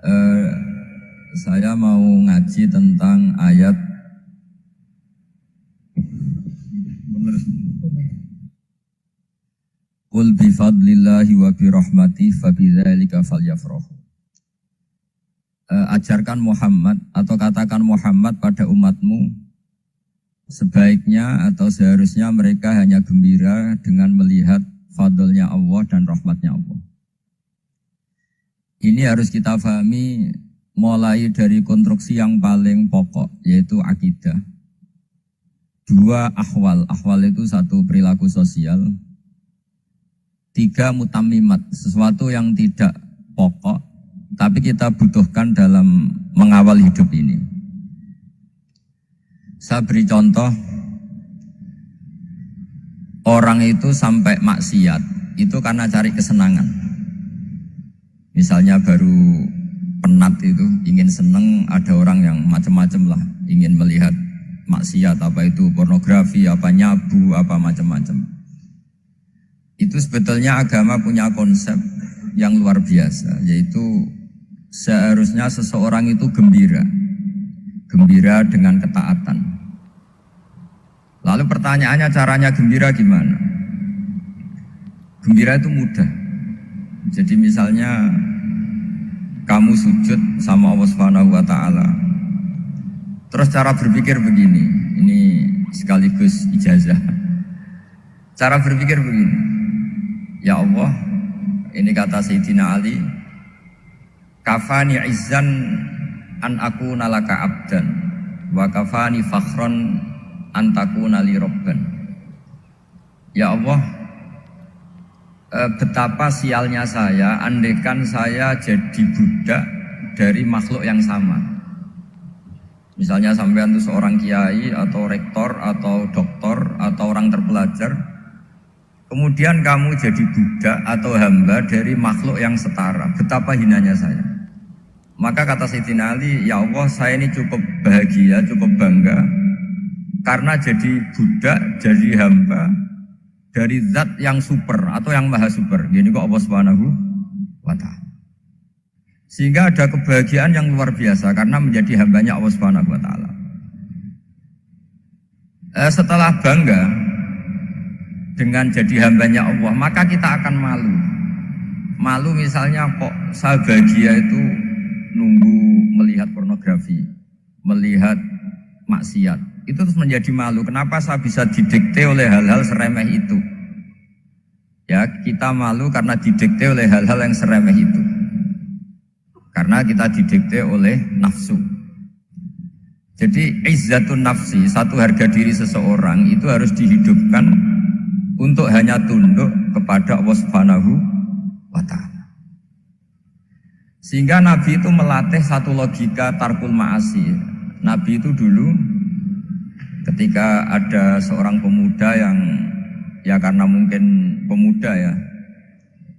Eh, saya mau ngaji tentang ayat Qul bifadlillahi wa birahmati fabidzalika falyafrahu. Ajarkan Muhammad atau katakan Muhammad pada umatmu, sebaiknya atau seharusnya mereka hanya gembira dengan melihat fadlnya Allah dan rahmatnya Allah. Ini harus kita pahami mulai dari konstruksi yang paling pokok, yaitu akidah. Dua ahwal. Ahwal itu satu perilaku sosial. Tiga mutammimat, sesuatu yang tidak pokok, tapi kita butuhkan dalam mengawal hidup ini. Saya beri contoh, orang itu sampai maksiat, itu karena cari kesenangan. Misalnya baru penat itu, ingin seneng, ada orang yang macam-macam lah, ingin melihat maksiat, apa itu pornografi, apa nyabu, apa macam-macam. Itu sebetulnya agama punya konsep yang luar biasa, yaitu seharusnya seseorang itu gembira dengan ketaatan. Lalu pertanyaannya, caranya gembira gimana? Gembira itu mudah. Jadi misalnya kamu sujud sama Allah Subhanahu wa taala. Terus cara berpikir begini, ini sekaligus ijazah. Cara berpikir begini. Ya Allah, ini kata Sayyidina Ali, kafani izzan an akuna laka abdan wa kafani fakhron an takuna li rabban. Ya Allah, betapa sialnya saya andaikan saya jadi budak dari makhluk yang sama. Misalnya sampean itu seorang kiai atau rektor atau doktor atau orang terpelajar, kemudian kamu jadi budak atau hamba dari makhluk yang setara. Betapa hinanya saya. Maka kata Sayyidina Ali, ya Allah, saya ini cukup bahagia, cukup bangga karena jadi budak, jadi hamba dari zat yang super atau yang maha super. Gini kok Allah Subhanahu wa ta'ala. Sehingga ada kebahagiaan yang luar biasa karena menjadi hambanya Allah Subhanahu wa ta'ala. Setelah bangga dengan jadi hambanya Allah, maka kita akan malu. Malu misalnya kok saya bahagia itu nunggu melihat pornografi, melihat maksiat. Itu terus menjadi malu. Kenapa saya bisa didikte oleh hal-hal seremeh itu? Ya, kita malu karena didikte oleh hal-hal yang seremeh itu. Karena kita didikte oleh nafsu. Jadi izzatun nafsi, satu harga diri seseorang itu harus dihidupkan untuk hanya tunduk kepada Allah Subhanahu wa ta'ala. Sehingga Nabi itu melatih satu logika tarkul ma'asi. Nabi itu dulu ketika ada seorang pemuda yang, ya karena mungkin pemuda ya,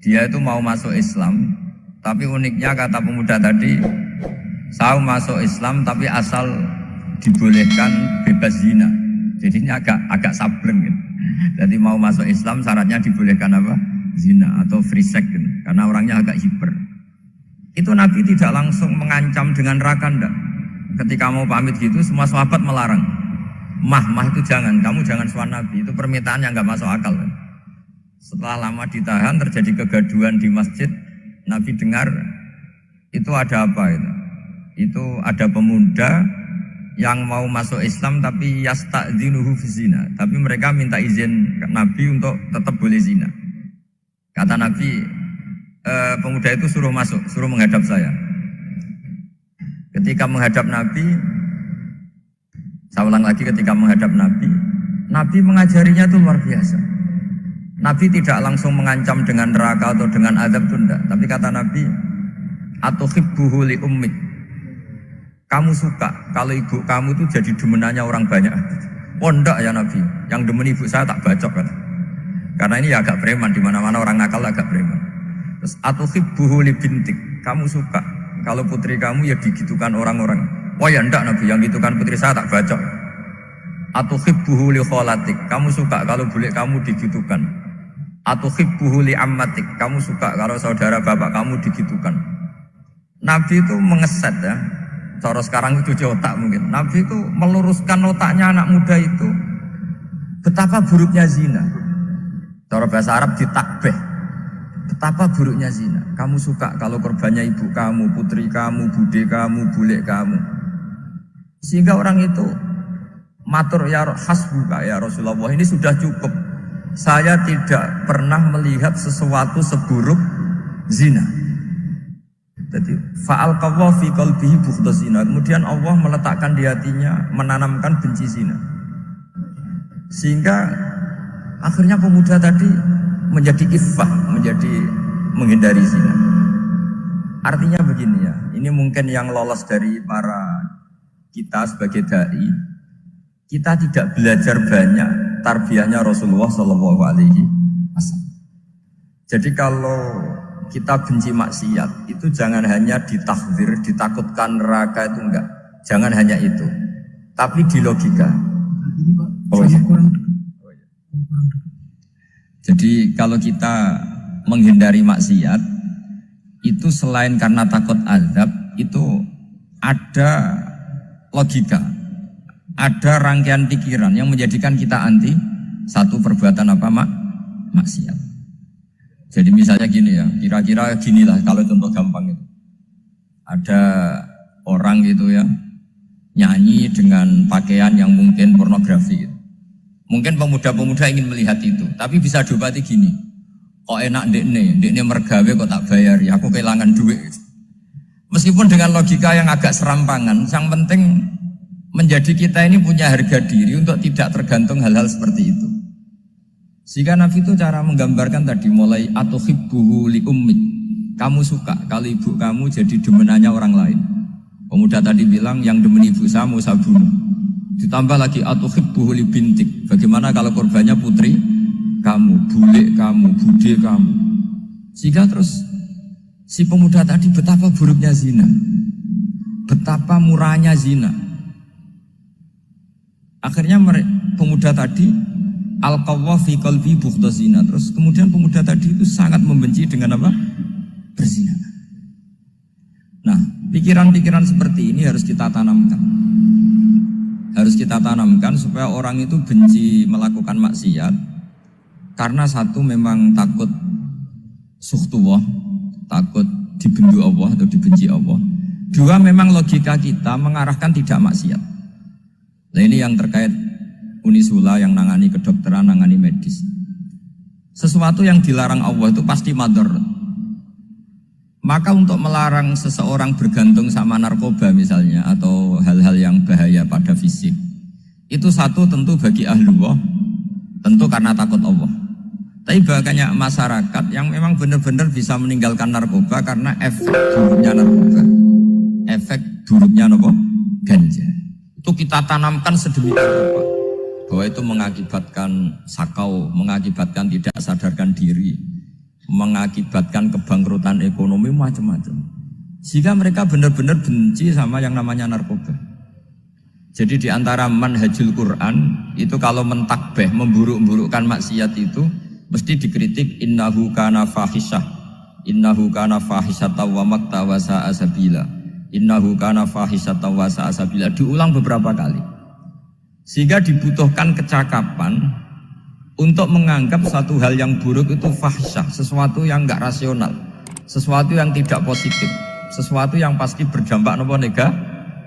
dia itu mau masuk Islam, tapi uniknya kata pemuda tadi, saya masuk Islam tapi asal dibolehkan bebas zina. Jadi ini agak sableng gitu. Jadi mau masuk Islam syaratnya dibolehkan apa? Zina atau free sex gitu. Karena orangnya agak hiper. Itu Nabi tidak langsung mengancam dengan neraka enggak. Ketika mau pamit gitu semua sahabat melarang. Mah itu jangan, kamu jangan suan Nabi, itu permintaan yang nggak masuk akal. Setelah lama ditahan, terjadi kegaduhan di masjid, Nabi dengar itu ada apa itu? Itu ada pemuda yang mau masuk Islam tapi yasta'dzinuhu fi zina, tapi mereka minta izin ke Nabi untuk tetap boleh zina. Kata Nabi, pemuda itu suruh masuk, suruh menghadap saya. Ketika menghadap Nabi, saya ulang lagi, ketika menghadap Nabi, Nabi mengajarinya itu luar biasa. Nabi tidak langsung mengancam dengan neraka atau dengan azab itu enggak. Tapi kata Nabi, atuhibbuhu li ummik. Kamu suka kalau ibu kamu itu jadi demenannya orang banyak. Oh enggak ya Nabi, yang demen ibu saya tak bacok kan. Karena ini ya agak preman, di mana-mana orang nakal agak preman. Terus atuhibbuhu li bintik. Kamu suka kalau putri kamu ya digitukan orang-orang. Oh ya enggak Nabi, yang gitu kan putri saya tak bacok. Atuhibbuhu li kholatik, kamu suka kalau bule kamu digitukan. Atuhibbuhu li ammatik, kamu suka kalau saudara bapak kamu digitukan. Nabi itu mengeset ya. Cara sekarang itu cuci otak mungkin. Nabi itu meluruskan otaknya anak muda itu betapa buruknya zina. Cara bahasa Arab ditakbih. Betapa buruknya zina. Kamu suka kalau korbannya ibu kamu, putri kamu, bude kamu, bule kamu. Sehingga orang itu matur ya hasbuka ya Rasulullah, ini sudah cukup. Saya tidak pernah melihat sesuatu seburuk zina. Jadi fa'alqallahu fi qalbihi bughdha zina. Kemudian Allah meletakkan di hatinya, menanamkan benci zina. Sehingga akhirnya pemuda tadi menjadi iffah, menjadi menghindari zina. Artinya begini ya, ini mungkin yang lolos dari para kita sebagai dai, kita tidak belajar banyak tarbiyahnya Rasulullah Shallallahu Alaihi Wasallam. Jadi kalau kita benci maksiat itu jangan hanya ditahdzir, ditakutkan neraka itu enggak, jangan hanya itu, tapi di logika. Oh iya. Jadi kalau kita menghindari maksiat itu selain karena takut azab, itu ada logika, ada rangkaian pikiran yang menjadikan kita anti satu perbuatan apa maksiat. Jadi misalnya gini ya, kira-kira ginilah kalau contoh gampang itu. Ada orang gitu ya, nyanyi dengan pakaian yang mungkin pornografi gitu. Mungkin pemuda-pemuda ingin melihat itu, tapi bisa diobati gini. Kok enak dekne mergawe kok tak bayar ya, aku kehilangan duit. Meskipun dengan logika yang agak serampangan, yang penting menjadi kita ini punya harga diri untuk tidak tergantung hal-hal seperti itu. Sehingga Nabi itu cara menggambarkan tadi mulai atuhibbuhu li ummik. Kamu suka kalau ibu kamu jadi demenannya orang lain. Pemuda tadi bilang yang demen ibu saya mau saya bunuh. Ditambah lagi atuhibbuhu li bintik. Bagaimana kalau korbannya putri kamu, bule kamu, bude kamu. Sehingga terus si pemuda tadi betapa buruknya zina, betapa murahnya zina. Akhirnya pemuda tadi alqawwa fi qalbi bughdha zina. Terus kemudian pemuda tadi itu sangat membenci dengan apa? Berzina. Nah, pikiran-pikiran seperti ini harus kita tanamkan. Harus kita tanamkan supaya orang itu benci melakukan maksiat. Karena satu memang takut suhtullah, takut dibendu Allah atau dibenci Allah. Dua memang logika kita mengarahkan tidak maksiat. Nah ini yang terkait Unisula yang nangani kedokteran, nangani medis. Sesuatu yang dilarang Allah itu pasti madhar. Maka untuk melarang seseorang bergantung sama narkoba misalnya atau hal-hal yang bahaya pada fisik, itu satu tentu bagi ahlullah, tentu karena takut Allah. Tapi banyak masyarakat yang memang benar-benar bisa meninggalkan narkoba karena efek buruknya narkoba, efek buruknya ganja. Itu kita tanamkan sedemikian rupa bahwa itu mengakibatkan sakau, mengakibatkan tidak sadarkan diri, mengakibatkan kebangkrutan ekonomi macam-macam. Sehingga mereka benar-benar benci sama yang namanya narkoba. Jadi di antara manhajul Quran itu kalau mentakbih, memburuk-burukkan maksiat itu mesti dikritik innahu kana fahisyah, innahu kana fahisyatan wa maqta wa sa'a sabila, innahu kana fahisyatan wa sa'a sabila, diulang beberapa kali. Sehingga dibutuhkan kecakapan untuk menganggap satu hal yang buruk itu fahisyah, sesuatu yang enggak rasional, sesuatu yang tidak positif, sesuatu yang pasti berdampak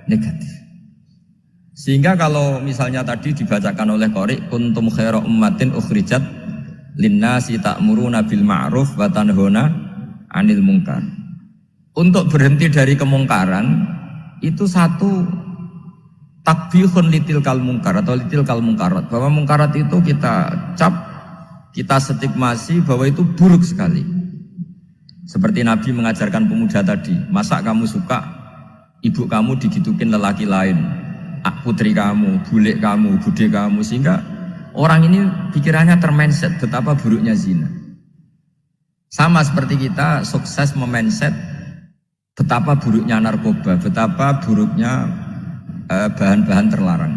negatif. Sehingga kalau misalnya tadi dibacakan oleh qari kuntum khaira ummatin ukhrijat linnasi ta'muruna bil ma'ruf wa tanhauna 'anil munkar. Untuk berhenti dari kemungkaran itu satu takbihun litil kal mungkar atau litil kal mungkarat, bahwa mungkarat itu kita cap, kita stigmasi bahwa itu buruk sekali. Seperti Nabi mengajarkan pemuda tadi, masa kamu suka ibu kamu digitukin lelaki lain, putri kamu, bule kamu, bude kamu, sehingga orang ini pikirannya termindset betapa buruknya zina. Sama seperti kita sukses memindset betapa buruknya narkoba, betapa buruknya bahan-bahan terlarang.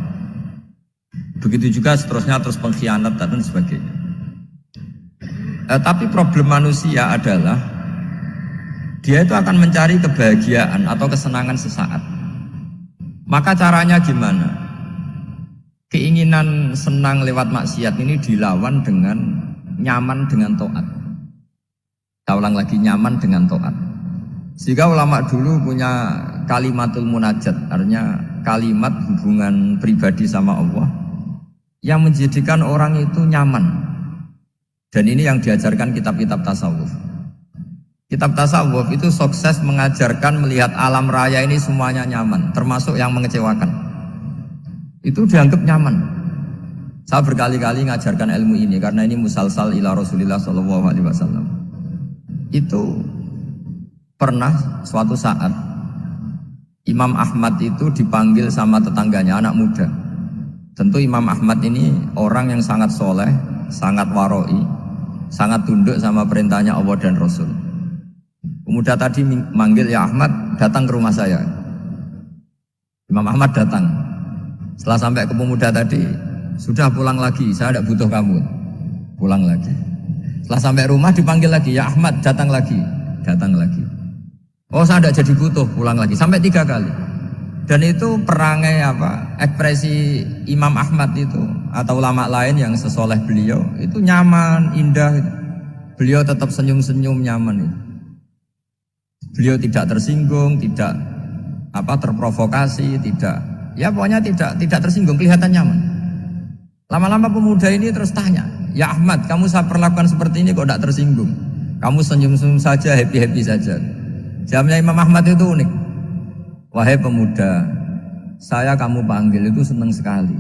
Begitu juga seterusnya, terus pengkhianat dan sebagainya. Tapi problem manusia adalah Dia itu akan mencari kebahagiaan atau kesenangan sesaat. Maka caranya gimana? Keinginan senang lewat maksiat ini dilawan dengan nyaman dengan taat. Saya ulang lagi, nyaman dengan taat. Sehingga ulama dulu punya kalimatul munajat, artinya kalimat hubungan pribadi sama Allah yang menjadikan orang itu nyaman. Dan ini yang diajarkan kitab-kitab tasawuf. Kitab tasawuf itu sukses mengajarkan melihat alam raya ini semuanya nyaman, termasuk yang mengecewakan. Itu dianggap nyaman. Saya berkali-kali mengajarkan ilmu ini karena ini musalsal ila Rasulillah SAW. Itu pernah suatu saat Imam Ahmad itu dipanggil sama tetangganya, anak muda. Tentu Imam Ahmad ini orang yang sangat soleh, sangat waroi, sangat tunduk sama perintahnya Allah dan Rasul. Pemuda tadi manggil, ya Ahmad, datang ke rumah saya. Imam Ahmad datang. Setelah sampai ke pemuda tadi, sudah pulang lagi, saya tidak butuh kamu. Pulang lagi. Setelah sampai rumah dipanggil lagi, ya Ahmad, datang lagi. Datang lagi. Oh, saya tidak jadi butuh, pulang lagi. Sampai 3 kali. Dan itu perangai ekspresi Imam Ahmad itu atau ulama lain yang sesoleh beliau itu nyaman, indah. Beliau tetap senyum-senyum nyaman itu. Beliau tidak tersinggung, tidak terprovokasi, pokoknya tidak tersinggung, kelihatan nyaman. Lama-lama pemuda ini terus tanya, ya Ahmad, kamu saya perlakukan seperti ini kok tidak tersinggung? Kamu senyum-senyum saja, happy-happy saja. Jawabnya Imam Ahmad itu unik. Wahai pemuda, saya kamu panggil itu senang sekali.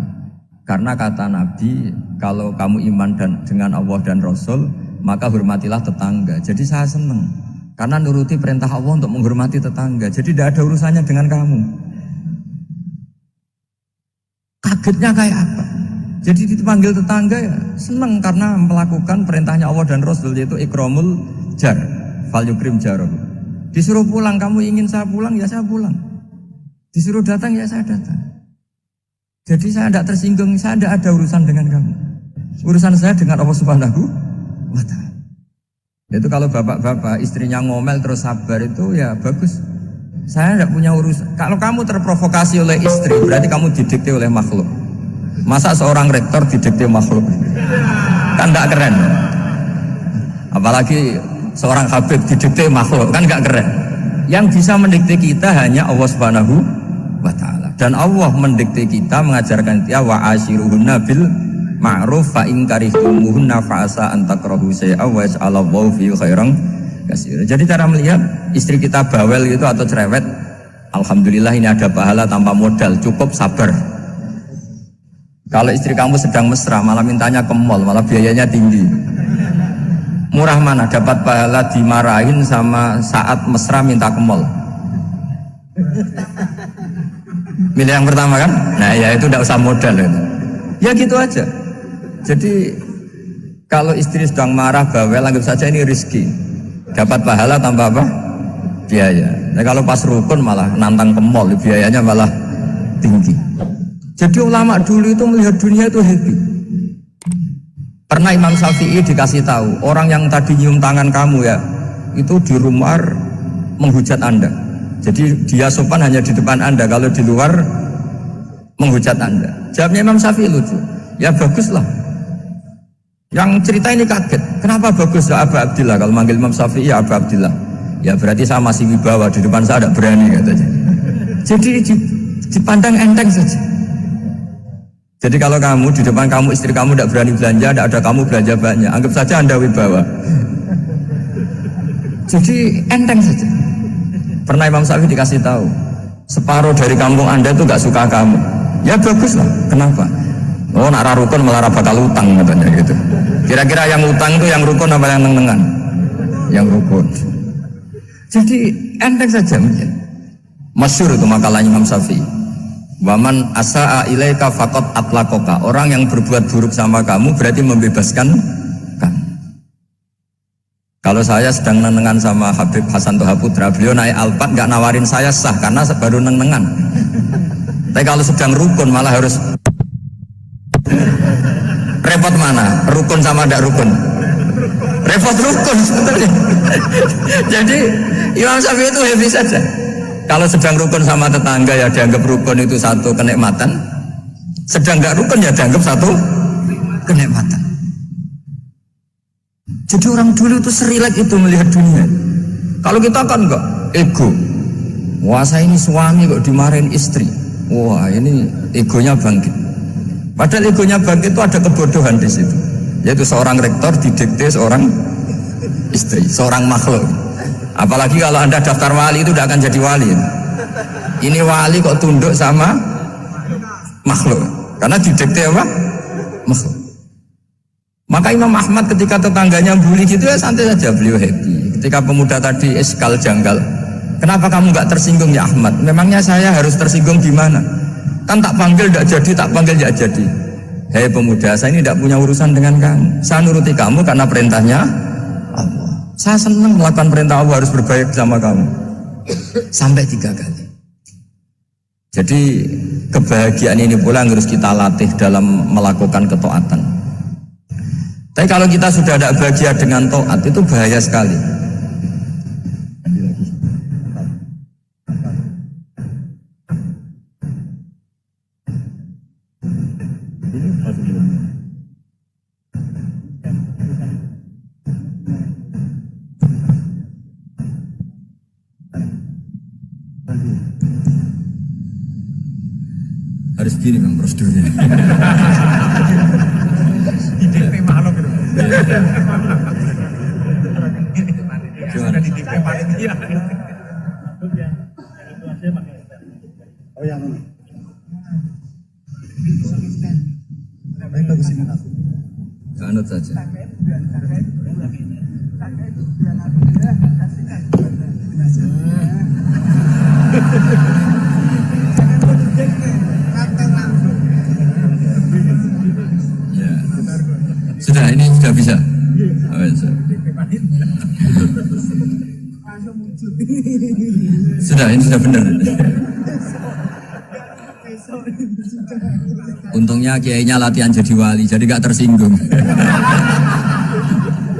Karena kata Nabi, kalau kamu iman dengan Allah dan Rasul, maka hormatilah tetangga. Jadi saya senang. Karena nuruti perintah Allah untuk menghormati tetangga. Jadi tidak ada urusannya dengan kamu. Kagetnya kayak apa? Jadi dipanggil tetangga ya senang karena melakukan perintahnya Allah dan Rasul, yaitu ikramul jar, fal yukrim jarahu. Disuruh pulang, kamu ingin saya pulang, ya saya pulang. Disuruh datang, ya saya datang. Jadi saya tidak tersinggung, saya tidak ada urusan dengan kamu. Urusan saya dengan Allah Subhanahu wa Ta'ala. Itu kalau bapak-bapak istrinya ngomel terus sabar itu ya bagus. Saya tidak punya urusan. Kalau kamu terprovokasi oleh istri, berarti kamu didikte oleh makhluk. Masa seorang rektor didikte makhluk? Kan tidak keren. Apalagi seorang habib didikte makhluk, kan tidak keren. Yang bisa mendikte kita hanya Allah Subhanahu wa Ta'ala. Dan Allah mendikte kita, mengajarkan kita wa ashiruhunna bil ma'ruf fa in karihtumuhunna fa asa an takrahu shay'an wa yaj'alallahu fi khairan katsira. Jadi cara melihat istri kita bawel gitu atau cerewet, alhamdulillah ini ada pahala tanpa modal, cukup sabar. Kalau istri kamu sedang mesra malah mintanya ke mall, malah biayanya tinggi. Murah mana dapat pahala dimarahin sama saat mesra minta ke mall? Milih yang pertama kan? Nah ya itu tidak usah modal itu. Ya gitu aja. Jadi kalau istri sedang marah bawel, anggap saja ini rezeki. Dapat pahala tanpa apa? Biaya. Nah kalau pas rukun malah nantang ke mall, biayanya malah tinggi. Jadi ulama dulu itu melihat dunia itu happy. Pernah Imam Syafi'i dikasih tahu, orang yang tadi nyium tangan kamu ya, itu di rumah menghujat Anda. Jadi dia sopan hanya di depan Anda, kalau di luar menghujat Anda. Jawabnya Imam Syafi'i lucu. Ya baguslah. Yang cerita ini kaget. Kenapa bagus ya Aba Abdillah? Kalau manggil Imam Syafi'i ya Aba Abdillah. Ya berarti saya masih wibawa, di depan saya tidak berani katanya. Jadi dipandang enteng saja. Jadi kalau kamu di depan kamu istri kamu tidak berani belanja, tidak ada kamu belanja banyak, anggap saja Anda wibawa. Jadi enteng saja. Pernah Imam Syafi'i dikasih tahu, separuh dari kampung Anda itu gak suka kamu. Ya bagus lah. Kenapa? Oh nak rukun malah bakal utang katanya gitu. Kira-kira yang utang itu yang rukun apa yang neng-nengan? Yang rukun. Jadi enteng saja mungkin. Masyhur itu makalahnya Imam Syafi'i. Waman asa'a ilaika faqad atlaqaka. Orang yang berbuat buruk sama kamu berarti membebaskan kamu. Kalau saya sedang nenengan sama Habib Hasan Toha Putra, beliau naik Alphard gak nawarin saya sah karena baru nenengan. Tapi kalau sedang rukun malah harus repot mana? Rukun sama tidak rukun? Repot rukun sebetulnya. Jadi Imam Syafi'i itu happy saja. Kalau sedang rukun sama tetangga ya dianggap rukun itu satu kenikmatan. Sedang nggak rukun ya dianggap satu kenikmatan. Jadi orang dulu itu serilek itu melihat dunia. Kalau kita kan enggak, ego. Wah saya ini suami kok dimarahin istri. Wah ini egonya bangkit. Padahal egonya bangkit itu ada kebodohan di situ. Yaitu seorang rektor didikte seorang istri, seorang makhluk. Apalagi kalau Anda daftar wali itu tidak akan jadi wali. Ini wali kok tunduk sama makhluk. Karena didikte apa? Makhluk. Maka Imam Ahmad ketika tetangganya bully gitu ya santai saja, beliau happy. Ketika pemuda tadi eskal janggal, kenapa kamu nggak tersinggung ya Ahmad? Memangnya saya harus tersinggung gimana? Kan tak panggil tidak jadi, tak panggil tidak jadi. Hei pemuda, saya ini tidak punya urusan dengan kamu. Saya nuruti kamu karena perintahnya Allah. Saya senang melakukan perintah Allah, harus berbaik sama kamu. Sampai 3 kali. Jadi kebahagiaan ini pula yang harus kita latih dalam melakukan ketaatan. Tapi kalau kita sudah tidak bahagia dengan taat itu bahaya sekali. Harus gini Bang prosedurnya. Oh yang baik bagus ini nak. Anut saja. Ya. Sudah, ini sudah bisa. Oh, sudah, ini sudah benar. Untungnya kiainya latihan jadi wali, jadi gak tersinggung.